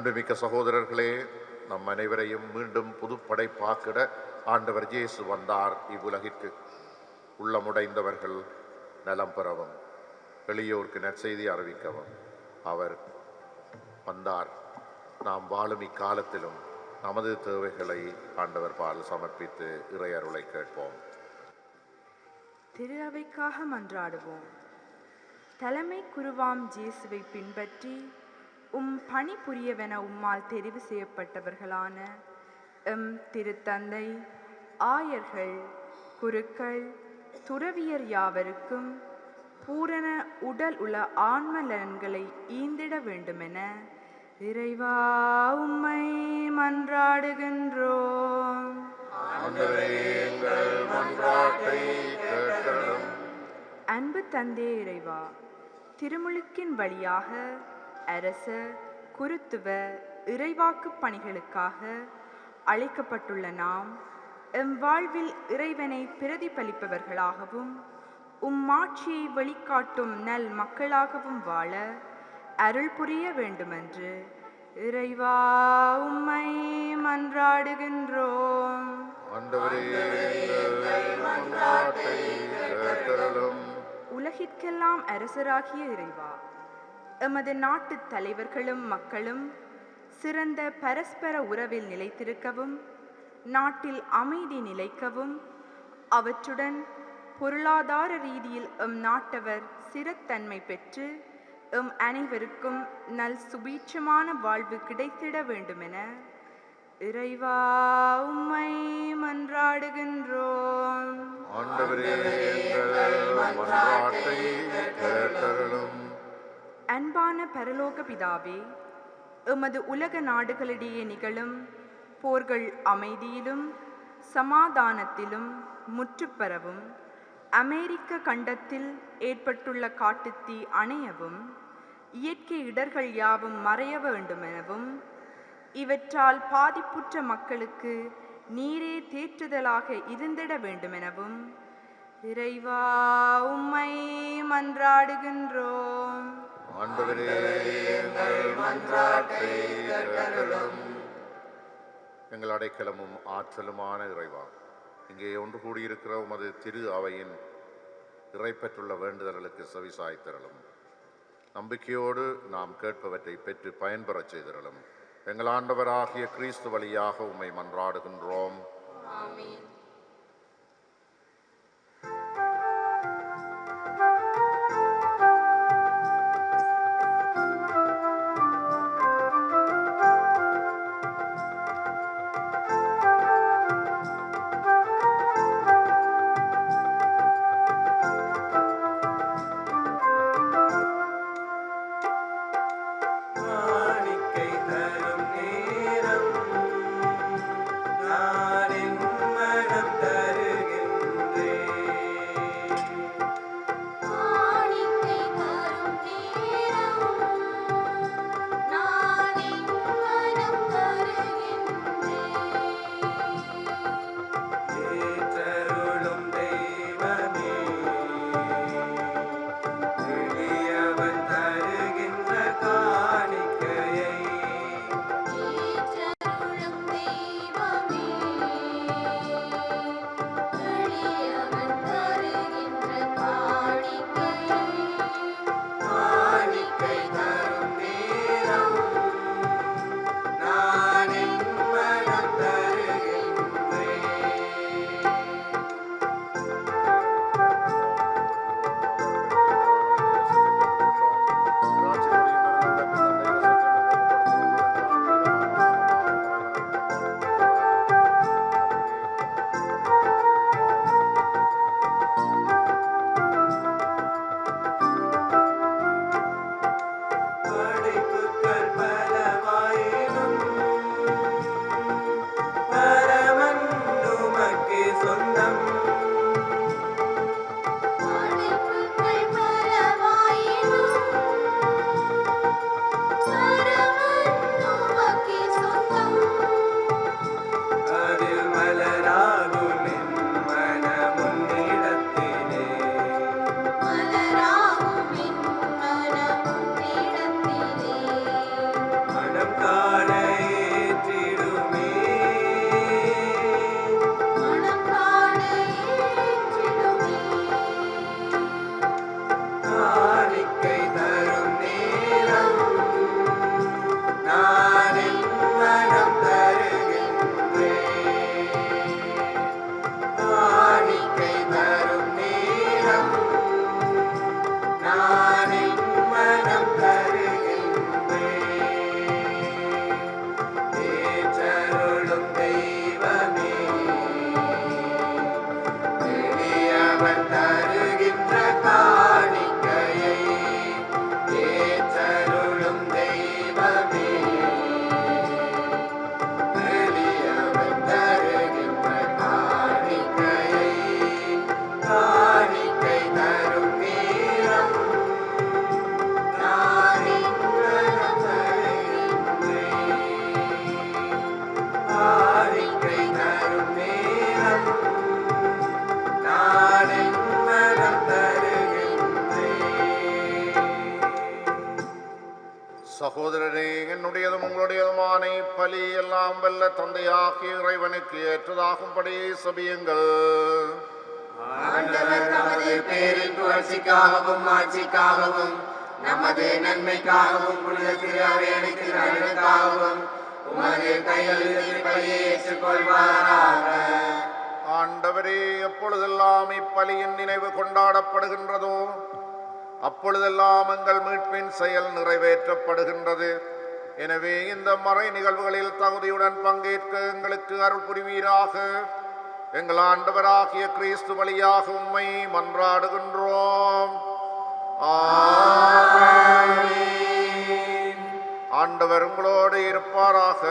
அன்புமிக்க சகோதரர்களே, நம் அனைவரையும் மீண்டும் புதுப்படைப்பாக்கிட ஆண்டவர் இயேசு வந்தார் இவ்வுலகிற்கு. உள்ளமுடைந்தவர்கள் நலம் பெறவும், எளியோருக்கு நற்செய்தி அறிவிக்கவும் அவர் வந்தார். நாம் வாழும் இக்காலத்திலும் நமது தேவைகளை ஆண்டவர் பால் சமர்ப்பித்து இறை அருளை கேட்போம். திரு அவைக்காக மன்றாடுவோம். தலைமை குருவாம் இயேசுவை பின்பற்றி பணி புரியவென உம்மால் தெரிவு செய்யப்பட்டவர்களான எம் திருத்தந்தை, ஆயர்கள், குருக்கள், துறவியர் யாவருக்கும் பூரண உடல் உள்ள ஆன்ம நலன்களை ஈந்திட வேண்டுமென இறைவா உம்மை மன்றாடுகின்றோம். அன்பு தந்தே இறைவா, திருமுழுக்கின் வழியாக அரச, குருத்துவ, இறைவாக்கு பணிகளுக்காக அழைக்கப்பட்டுள்ள நாம் எம் வாழ்வில் இறைவனை பிரதிபலிப்பவர்களாகவும் மாட்சியை வெளிக்காட்டும் நல் மக்களாகவும் வாழ அருள் புரிய வேண்டுமென்று இறைவா உம்மை மன்றாடுகின்றோம். உலகிற்கெல்லாம் அரசராகிய இறைவா, எமது நாட்டு தலைவர்களும் மக்களும் சிறந்த பரஸ்பர உறவில் நிலைத்திருக்கவும், நாட்டில் அமைதி நிலைக்கவும், அவற்றுடன் பொருளாதார ரீதியில் எம் நாட்டவர் சிறத்தன்மை பெற்று எம் அனைவருக்கும் நல் சுபீட்சமான வாழ்வு கிடைத்திட வேண்டுமென இறைவா உம்மை மன்றாடுகின்றோம். அன்பான பரலோக பிதாவே, எமது உலக நாடுகளிடையே நிகழும் போர்கள் அமைதியிலும் சமாதானத்திலும் முற்றுப்பெறவும், அமெரிக்க கண்டத்தில் ஏற்பட்டுள்ள காட்டுத்தீ அணையவும், இயற்கை இடர்கள் யாவும் மறைய வேண்டுமெனவும், இவற்றால் பாதிப்புற்ற மக்களுக்கு நீரே தேற்றுதலாக இருந்திட வேண்டுமெனவும் இறைவா உம்மை மன்றாடுகின்றோம். எங்கள் அடைக்கலமும் ஆற்றலுமான இறைவா, இங்கே ஒன்று கூடியிருக்கிற உமது திரு அவையின் இறைப்பற்றுள்ள வேண்டுதல்களுக்கு செவிசாய்த்திரளும். நம்பிக்கையோடு நாம் கேட்பவற்றை பெற்று பயன்பெறச் செய்திரளும். எங்கள் ஆண்டவராகிய கிறிஸ்து வழியாக உம்மை மன்றாடுகின்றோம். ஆமென். காணிக்கை தரும் நேரம் நானின் மன நேரம் நான் என் மனம் தருகின்றேன். ஏற்றருளும் தெய்வமே, எளியவன் தருகின்ற காணிக்கையை ஏற்றருளும் தெய்வமே, எளியவன் தருகின்ற காணிக்கையை காணிக்கை தரும் நேரம் நான் என் மனம் தருகின்றேன். காணிக்கை தரும் நேரம் நான் என் மனம் தருகின்றேன். சகோதரரே, என்னுடையதும் உங்களுடையதுமான பலி எல்லாம் வல்ல தந்தையாகிய இறைவனுக்கு ஏற்றதாகும்படி சபியுங்கள். ஆண்டவர் தமது பேரின் புகழ்ச்சிக்காகவும் ஆட்சிக்காகவும் நமது நன்மைக்காகவும் புனித திருவை அளிக்கிறார்களுக்காகவும் உமது கைகளில் பலியை ஏற்றுக்கொள்வாராக. ஆண்டவரே, எப்பொழுதெல்லாம் இப்பலியின் நினைவு கொண்டாடப்படுகின்றதோ அப்பொழுதெல்லாம் எங்கள் மீட்பின் செயல் நிறைவேற்றப்படுகின்றது. எனவே இந்த மறை நிகழ்வுகளில் தகுதியுடன் பங்கேற்க எங்களுக்கு அருள் புரிவீராக. எங்கள் ஆண்டவராகிய கிறிஸ்து வழியாக உம்மை மன்றாடுகின்றோம். ஆமென். ஆண்டவர் உங்களோடு இருப்பாராக.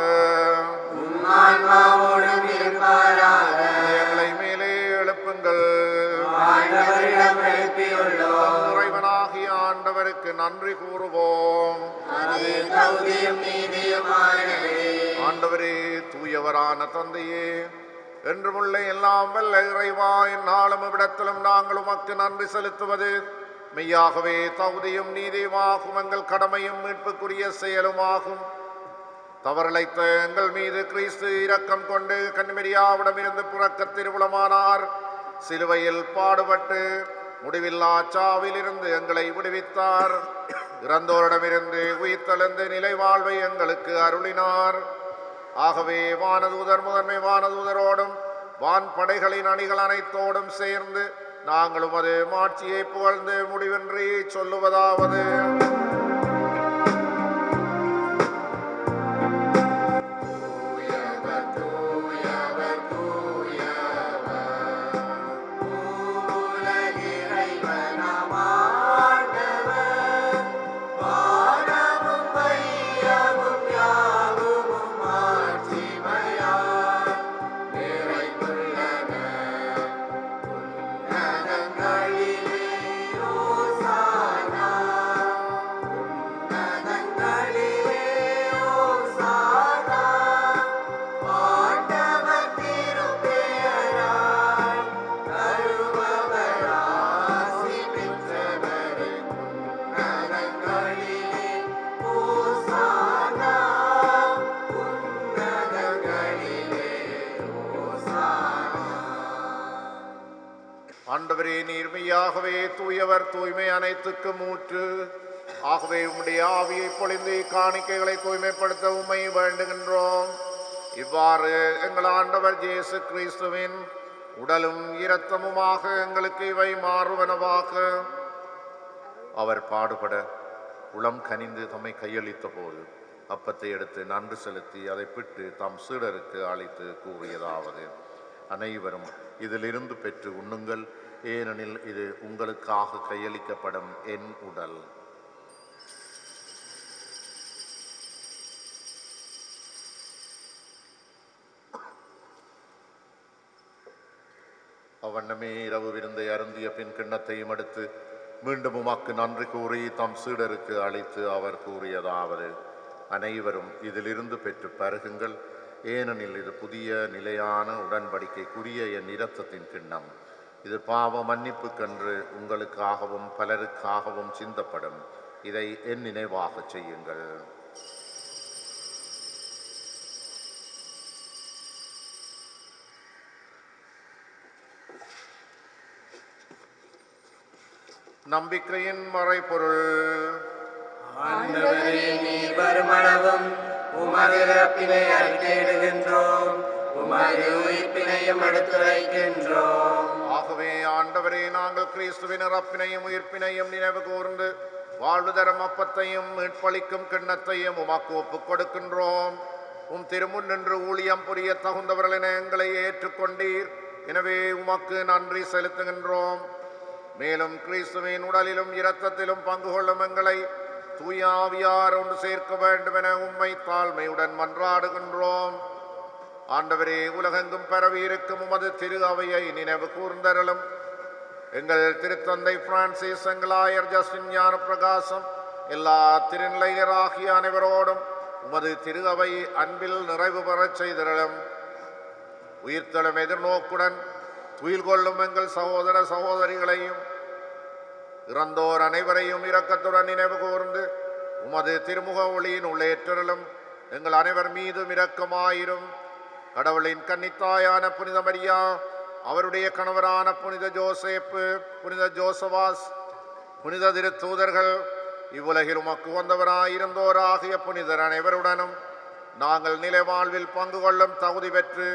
உம் ஆன்மாவோடும் இருப்பாராக. எங்களை மேலே எழுப்புங்கள். ஆண்டவரிடம் எழுப்பியுள்ளோம். இறைவனாகிய ஆண்டவருக்கு நன்றி கூறுவோம். அது தகுதியும் நீதியுமானதே. ஆண்டவரே, தூயவரான தந்தையே, என்றுமுள்ள எல்லாம் வல்ல இறைவா, எந்நாளும் இவ்விடத்திலும் நாங்கள் உமக்கு நன்றி செலுத்துவது மெய்யாகவே தகுதியும் நீதியுமாகும், எங்கள் கடமையும் மீட்புக்குரிய செயலுமாகும். தவறிழைத்த எங்கள் மீது கிறிஸ்து இரக்கம் கொண்டு கன்னிமரியாவிடமிருந்து புறக்க திருவுளமானார். சிலுவையில் பாடுபட்டு முடிவில்லா சாவிலிருந்து எங்களை விடுவித்தார். இறந்தோரிடமிருந்து உயிர்த்தெழுந்து நிலை வாழ்வை எங்களுக்கு அருளினார். ஆகவே வானதூதர் முதன்மை வானதூதரோடும் வான் படைகளின் அணிகள் அனைத்தோடும் சேர்ந்து நாங்கள் உமது மாட்சியை புகழ்ந்து முடிவின்றி சொல்லுவதாவது: ஆண்டவரே, நீர் மெய்யாகவே தூயவர், தூய்மை அனைத்துக்கும் ஊற்று. ஆகவே உம்முடைய ஆவியை பொழிந்து காணிக்கைகளை தூய்மைப்படுத்த உம்மை வேண்டுகின்றோம். இவ்வாறு எங்கள் ஆண்டவர் இயேசு கிறிஸ்துவின் உடலும் இரத்தமுமாக எங்களுக்கு இவை மாறுவனவாக. அவர் பாடுபட உளம் கனிந்து தம்மை கையளித்த போது அப்பத்தை எடுத்து நன்றி செலுத்தி அதை பிட்டு தம் சீடருக்கு அளித்து கூறியதாவது: அனைவரும் இதிலிருந்து பெற்று உண்ணுங்கள், ஏனெனில் இது உங்களுக்காக கையளிக்கப்படும் என் உடல். அவ்வண்ணமே இரவு விருந்தை அருந்திய பின் கிண்ணத்தையும் எடுத்து மீண்டும் உமக்கு நன்றி கூறி தம் சீடருக்கு அளித்து அவர் கூறியதாவது: அனைவரும் இதிலிருந்து பெற்று பருகுங்கள், ஏனெனில் இது புதிய நிலையான உடன்படிக்கைக்குரிய என் இரத்தத்தின் கிண்ணம். இது பாவ மன்னிப்புக்கென்று உங்களுக்காகவும் பலருக்காகவும் சிந்தப்படும். இதை என் நினைவாக செய்யுங்கள். நம்பிக்கையின் மறைபொருள். ஆண்டவரே, நீர் வருமளவும் உமது இறப்பினை அறிக்கையிடுகின்றோம், உமது உயிர்ப்பினையும் எடுத்துரைக்கின்றோம். ஆகவே ஆண்டவரே, நாங்கள் கிறிஸ்துவின் இறப்பினையும் உயிர்ப்பினையும் நினைவு கூர்ந்து வாழ்வு தரும் அப்பத்தையும் மீட்பளிக்கும் கிண்ணத்தையும் உமக்கு ஒப்புக் கொடுக்கின்றோம். உம் திருமுன் நின்று ஊழியம் புரிய தகுந்தவர்கள் என எங்களை ஏற்றுக்கொண்டீர். எனவே உமக்கு நன்றி செலுத்துகின்றோம். மேலும் கிறிஸ்துவின் உடலிலும் இரத்தத்திலும் பங்கு கொள்ளும் எங்களை தூய ஆவியார் ஒன்று சேர்க்க வேண்டும் என உம்மை தாழ்மையுடன் மன்றாடுகின்றோம். ஆண்டவரே, உலகெங்கும் பரவி இருக்கும் உமது திரு அவையை நினைவு கூர்ந்தருளும். எங்கள் திருத்தந்தை பிரான்சிஸ், எங்களாயர் ஜஸ்டின் ஞான பிரகாசம், எல்லா திருநிலையராகிய அனைவரோடும் உமது திரு அவை அன்பில் நிறைவு பெறச் செய்திருளும். உயிர்த்தெழும் எதிர்நோக்குடன் துயில் கொள்ளும் எங்கள் சகோதர சகோதரிகளையும் இறந்தோர் அனைவரையும் இரக்கத்துடன் நினைவு கூர்ந்து உமது திருமுக ஒளியின் உள்ளேற்றலும் எங்கள் அனைவர் மீதும் இரக்கமாயிரும். கடவுளின் கன்னித்தாயான புனித மரியா, அவருடைய கணவரான புனித ஜோசேப்பு, புனித ஜோசவாஸ், புனித திருத்தூதர்கள், இவ்வுலகில் உமக்கு வந்தவராயிருந்தோர் ஆகிய புனிதர் அனைவருடனும் நாங்கள் நிலை வாழ்வில் பங்கு கொள்ளும் தகுதி பெற்று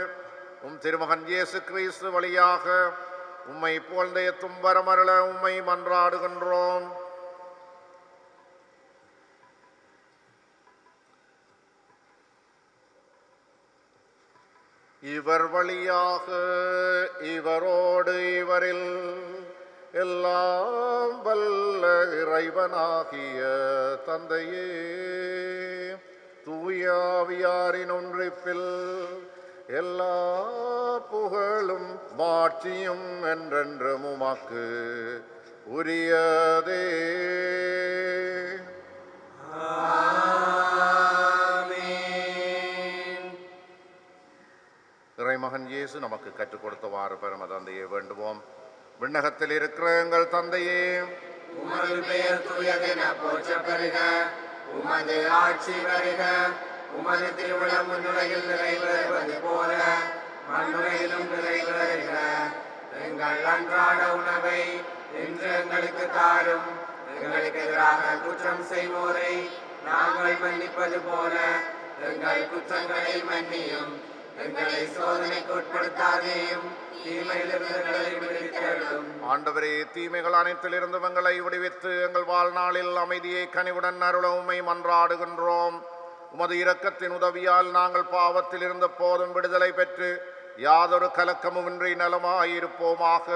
உம் திருமகன் இயேசு கிறிஸ்து வழியாக உம்மை புகழ்ந்த தும்பரமருள உம்மை மன்றாடுகின்றோம். இவர் வழியாக இவரோடு இவரில் எல்லாம் வல்ல இறைவனாகிய தந்தையே, தூயாவியாரின் ஒன்றிப்பில் எல்லா புகழும் மாட்சியும் என்றென்றும் உமக்கு உரியதே. இறைமகன் இயேசு நமக்கு கற்றுக் கொடுத்தவாறு பெரும தந்தையை வேண்டுவோம். விண்ணகத்தில் இருக்கிற எங்கள் தந்தையே, உமது பெயர் தூயதென போற்றப் பெறுக. உமது ஆட்சி வருக. உமது திருவிழம் முன்னுரையில் நிறைவேறுவது போல மண்ணுரையிலும் நிறைவேறுக. எங்கள் அன்றாட உணவை இன்று எங்களுக்கு தாரும். எங்களுக்கு எதிராக குற்றம் செய்வோரை நாங்கள் மன்னிப்பது போல எங்கள் குற்றங்களை மன்னியும். எங்களை சோதனைக்கு உட்படுத்தாதேயும், தீமையிலிருந்து எங்களை விடுவித்தருளும். ஆண்டவரே, தீமைகள் அனைத்திலிருந்து எங்களை விடுவித்து எங்கள் வாழ்நாளில் அமைதியை கனிவுடன் அருள உம்மை மன்றாடுகின்றோம். உமது இரக்கத்தின் உதவியால் நாங்கள் பாவத்தில் இருந்த போதும் விடுதலை பெற்று யாதொரு கலக்கமுமின்றி நலமாயிருப்போமாக.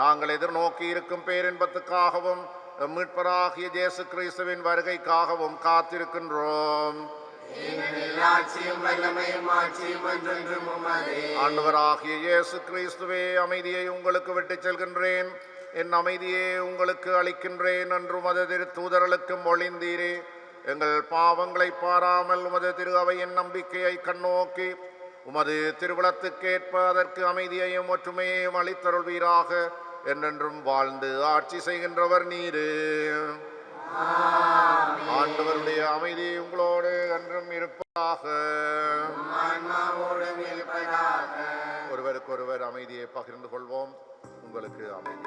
நாங்கள் எதிர்நோக்கி இருக்கும் பேரின்பத்துக்காகவும் மீட்பராகிய இயேசு கிறிஸ்துவின் வருகைக்காகவும் காத்திருக்கின்றோம். ஆண்டவராகிய இயேசு கிறிஸ்துவே, அமைதியை உங்களுக்கு விட்டுச் செல்கின்றேன், என் அமைதியை உங்களுக்கு அளிக்கின்றேன் என்று உமது திருத்தூதர்களுக்கு மொழிந்தீரே. எங்கள் பாவங்களை பாராமல் உமது திரு அவையின் நம்பிக்கையை கண்ணோக்கி உமது திருவிழத்துக்கேற்ப அதற்கு அமைதியையும் ஒற்றுமையையும் அளித்தருள்வீராக. என்றென்றும் வாழ்ந்து ஆட்சி செய்கின்றவர் நீரே. ஆண்டவருடைய அமைதி உங்களோடு என்றும் இருப்பதாக. ஒருவருக்கொருவர் அமைதியை பகிர்ந்து கொள்வோம். உங்களுக்கு அமைதி.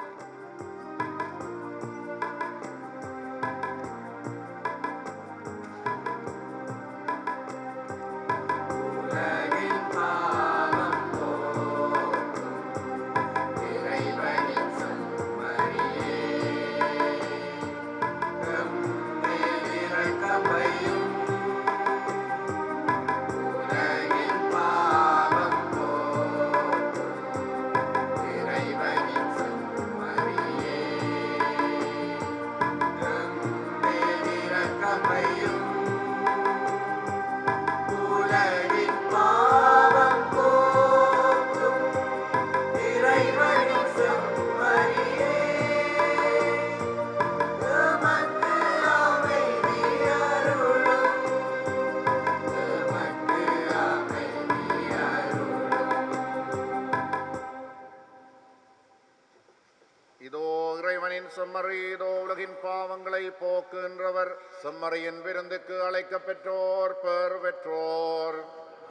செம்மறி, இதோ உலகின் பாவங்களை போக்குகின்றவர். செம்மறியின் விருந்துக்கு அழைக்க பெற்றோர் பெயர் பெற்றோர்.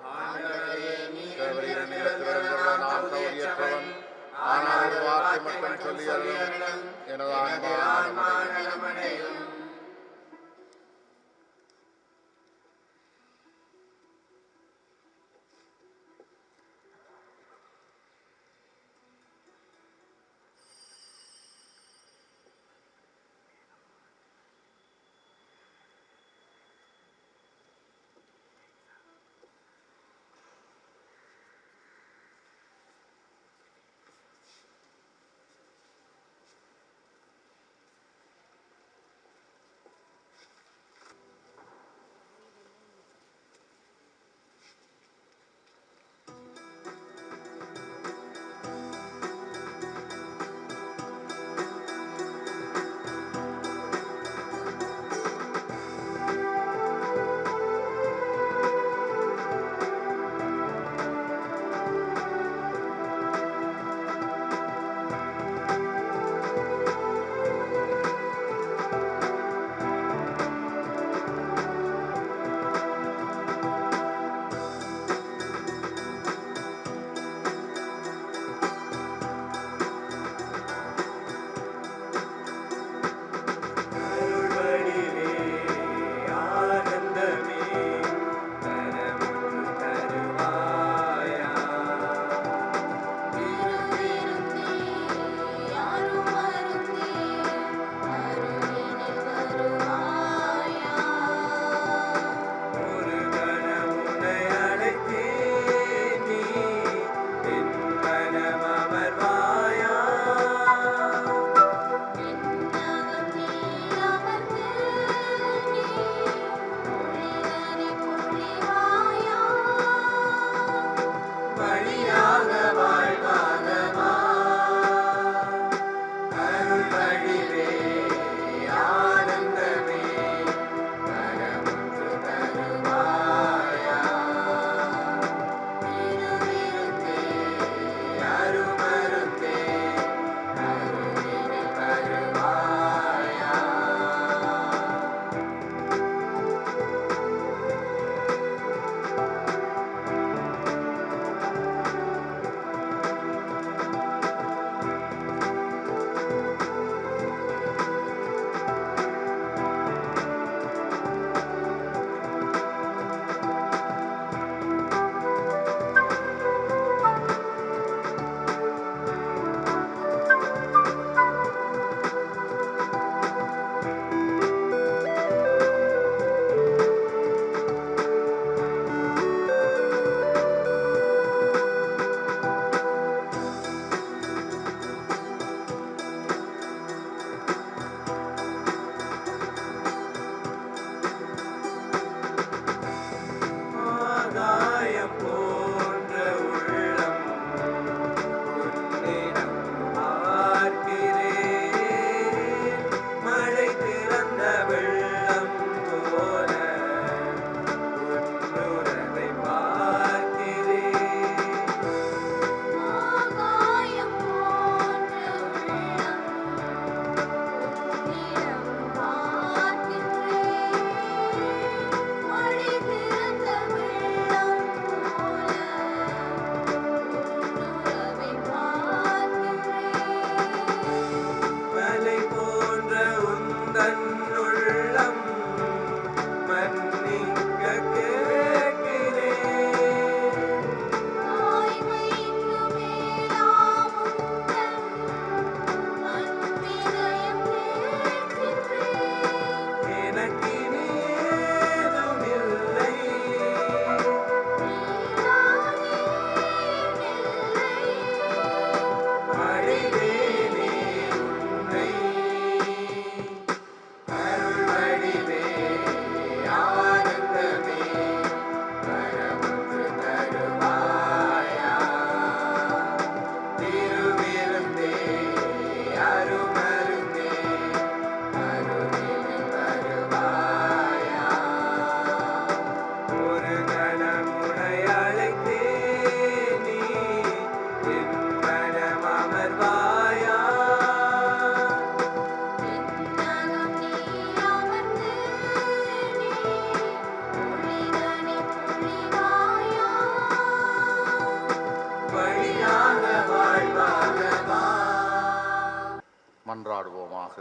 நான் தவறியற்றவன், ஆனால் ஒரு வார்த்தை மட்டும் சொல்லியருளும், எனது ஆன்மா நலமடையும். தன்னுள்ளம் மன்னிக்க கேட்கிறேன். தாய்மைக்கு மேலாம் உந்தன் அன்பிதயம் கேட்கின்றேன். எனக்கினி ஏதுமில்லை. நீதானே எல்லை. அடிவேனே உன்னை. அருள் வடிவே ஆனந்தமே வரமுற்று தருவாயா. திருவிருந்தே அருமருந்தே அருளில் வருவாயா. ஒரு கணமுனை அழைத்தேன் நீ என் மனம் அமர்வாயா. விண்ணகம் நீ அமர்ந்து நீ ஒளிதனை பொழிவாயா. வழியாக வாழ்வாக வா. மன்றாடுவோமாக.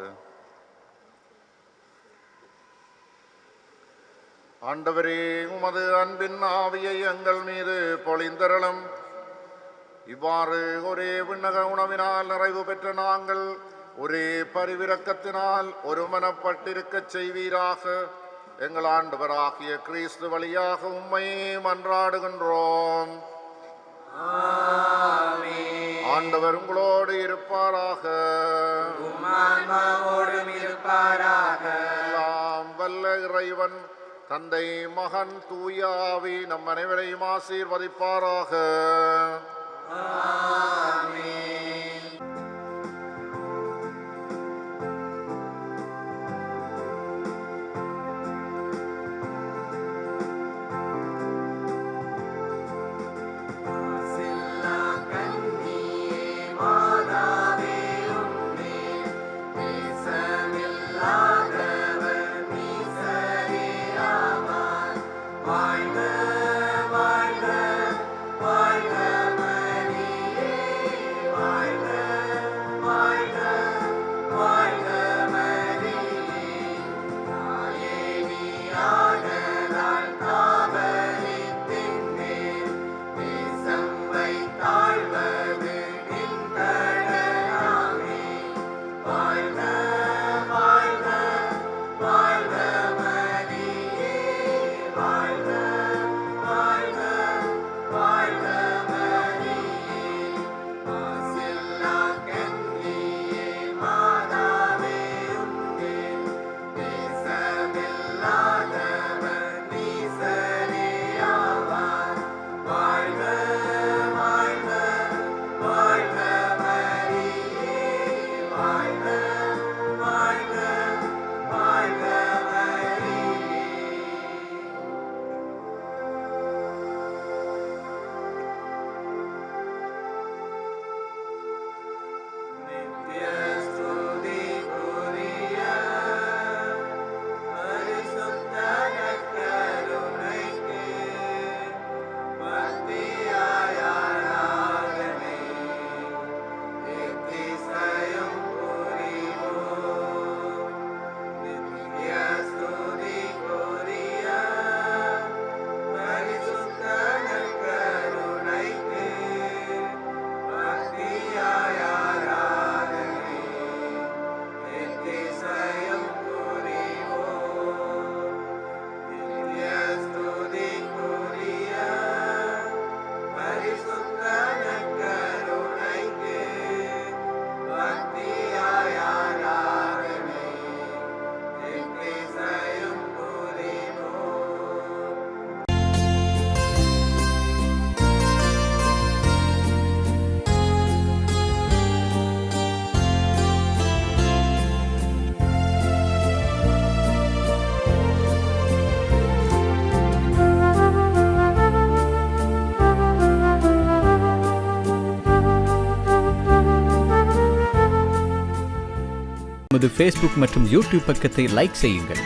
ஆண்டவரே, உமது அன்பின் ஆவியை எங்கள் மீது பொழிந்தருளும். இவ்வாறு ஒரே விண்ணக உணவினால் நிறைவு பெற்ற நாங்கள் ஒரே பரிவிரக்கத்தினால் ஒருமனப்பட்டிருக்கச் செய்வீராக. எங்கள் ஆண்டவராகிய கிறிஸ்து வழியாக உம்மை மன்றாடுகின்றோம். ஆண்டவர் உங்களோடு இருப்பாராக. ஆன்மாவோடும் இருப்பாராக. எல்லாம் வல்ல இறைவன் தந்தை, மகன், தூய ஆவி நம் அனைவரையும் ஆசீர்வதிப்பாராக. மாசில்லா கன்னியே மாதாவே உன்மேல் நேசமில்லாதவர் நீசரேயாவார். வாழ்க வாழ்க வாழ்க மரியே. வாழ்க வாழ்க வாழ்க மரியே. நாயேனியானதால் தாவரித்தின் மேல் நேசம் வைத்தாழ்வது நின் கடனாமே. வாழ்க வாழ்க வாழ்க மரியே. வாழ்க வாழ்க வாழ்க மரியே. மாசில்லா கன்னியே மாதாவே உன்மேல் நேசமில்லாதவர் நீசரேயாவார். வாழ்க வாழ்க வாழ்க மரியே. வாழ்க வாழ்க வாழ்க மரியே. நித்ய ஸ்துதிக்குரிய பரிசுத்த நற்கருணைக்கு பக்தியாய் ஆராதனை எத்திசையும் புரிவோம். நித்ய ஸ்துதிக்குரிய பரிசுத்த நற்கருணைக்கு பக்தியாய் ஆராதனை எத்திசையும் புரிவோம். நித்ய ஸ்துதிக்குரிய பரிசுத்த நற்கருணைக்கு பக்தியாய் ஆராதனை எத்திசையும் புரிவோம். நமது ஃபேஸ்புக் மற்றும் யூடியூப் பக்கத்தை லைக் செய்யுங்கள்.